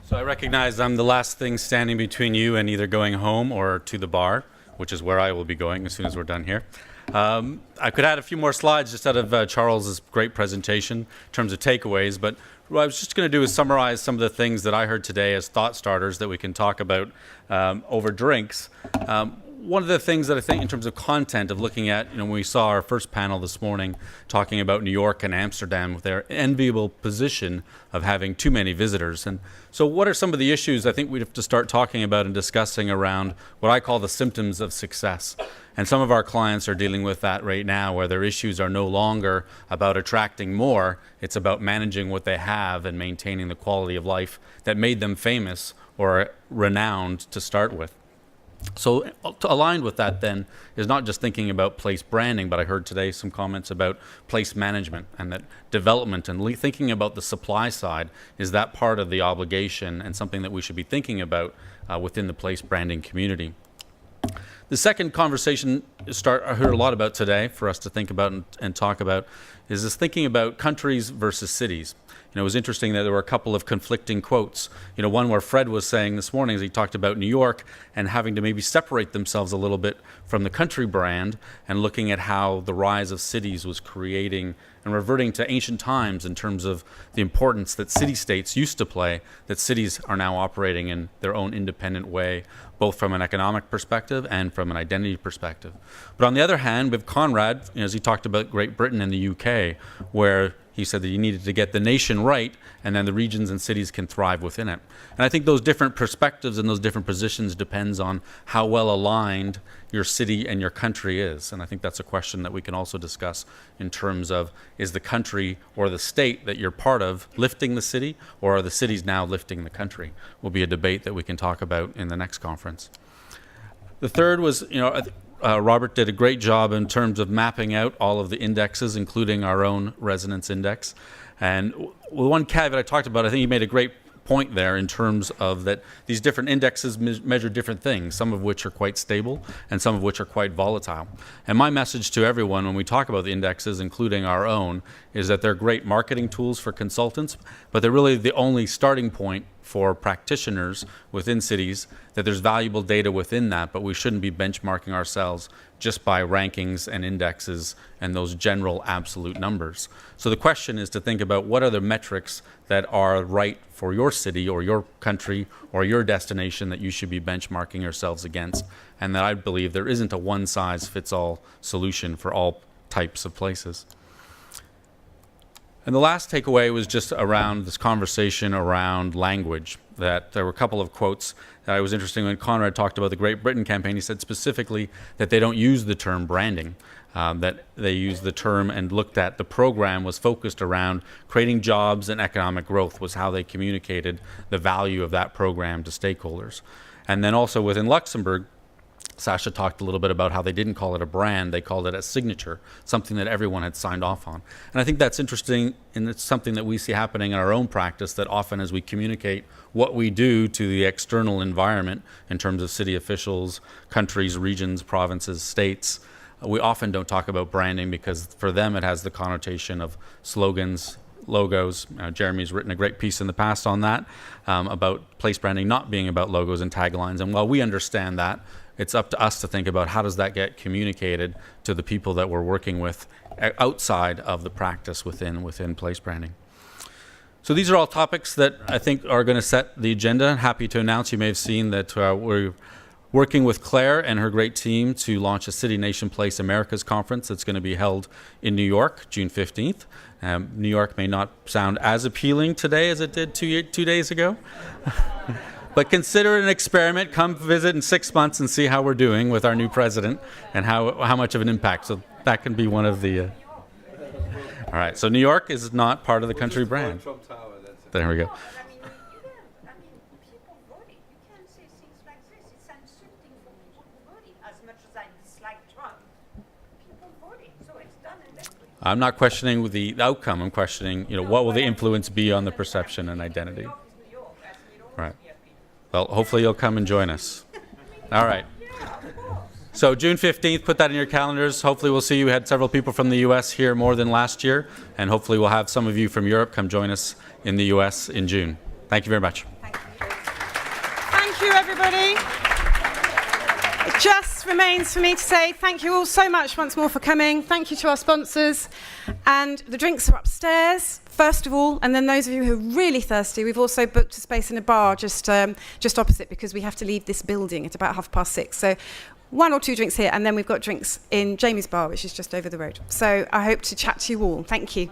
So I recognize I'm the last thing standing between you and either going home or to the bar, which is where I will be going as soon as we're done here. I could add a few more slides just out of Charles's great presentation in terms of takeaways, but what I was just going to do is summarize some of the things that I heard today as thought starters that we can talk about over drinks. One of the things that I think in terms of content of looking at, when we saw our first panel this morning talking about New York and Amsterdam with their enviable position of having too many visitors. And so what are some of the issues I think we have to start talking about and discussing around what I call the symptoms of success? And some of our clients are dealing with that right now, where their issues are no longer about attracting more, it's about managing what they have and maintaining the quality of life that made them famous or renowned to start with. So aligned with that then is not just thinking about place branding, but I heard today some comments about place management and that development and thinking about the supply side. Is that part of the obligation and something that we should be thinking about within the place branding community? The second conversation I heard a lot about today for us to think about and talk about is this thinking about countries versus cities. It was interesting that there were a couple of conflicting quotes. One where Fred was saying this morning as he talked about New York and having to maybe separate themselves a little bit from the country brand and looking at how the rise of cities was creating and reverting to ancient times in terms of the importance that city-states used to play, that cities are now operating in their own independent way, both from an economic perspective and from an identity perspective. But on the other hand, with Conrad, as he talked about Great Britain and the UK, where he said that you needed to get the nation right, and then the regions and cities can thrive within it. And I think those different perspectives and those different positions depends on how well aligned your city and your country is. And I think that's a question that we can also discuss in terms of, is the country or the state that you're part of lifting the city, or are the cities now lifting the country? Will be a debate that we can talk about in the next conference. The third was, Robert did a great job in terms of mapping out all of the indexes, including our own resonance index. And with one caveat I talked about, I think he made a great point there in terms of that these different indexes measure different things, some of which are quite stable and some of which are quite volatile. And my message to everyone when we talk about the indexes, including our own, is that they're great marketing tools for consultants, but they're really the only starting point for practitioners within cities, that there's valuable data within that, but we shouldn't be benchmarking ourselves just by rankings and indexes and those general absolute numbers. So the question is to think about what are the metrics that are right for your city or your country or your destination that you should be benchmarking yourselves against, and that I believe there isn't a one-size-fits-all solution for all types of places. And the last takeaway was just around this conversation around language, that there were a couple of quotes that I was interested in. When Conrad talked about the Great Britain campaign, he said specifically that they don't use the term branding, that they use the term and looked at the program was focused around creating jobs and economic growth was how they communicated the value of that program to stakeholders. And then also within Luxembourg, Sasha talked a little bit about how they didn't call it a brand, they called it a signature, something that everyone had signed off on. And I think that's interesting, and it's something that we see happening in our own practice, that often as we communicate what we do to the external environment in terms of city officials, countries, regions, provinces, states, we often don't talk about branding because for them it has the connotation of slogans, logos. Jeremy's written a great piece in the past on that, about place branding not being about logos and taglines. And while we understand that, it's up to us to think about how does that get communicated to the people that we're working with outside of the practice within place branding. So these are all topics that I think are going to set the agenda. Happy to announce, you may have seen that we're working with Claire and her great team to launch a City Nation Place Americas conference that's going to be held in New York, June 15th. New York may not sound as appealing today as it did two days ago. But consider it an experiment. Come visit in 6 months and see how we're doing with our new president and how much of an impact. So that can be one of the... All right, so New York is not part of the country brand. There we go. People voting. You can't say things like this. It's insulting for people voting. As much as I dislike Trump, people voting. So it's done and done. I'm not questioning the outcome. I'm questioning, what will the influence be on the perception and identity. Right. Well, hopefully you'll come and join us. All right. So June 15th, put that in your calendars. Hopefully we'll see you. We had several people from the U.S. here more than last year, and hopefully we'll have some of you from Europe come join us in the U.S. in June. Thank you very much. Thank you. everybody. It just remains for me to say thank you all so much once more for coming. Thank you to our sponsors. And the drinks are upstairs, first of all, and then those of you who are really thirsty, we've also booked a space in a bar just opposite, because we have to leave this building at about 6:30. So 1 or 2 drinks here, and then we've got drinks in Jamie's bar, which is just over the road. So I hope to chat to you all. Thank you.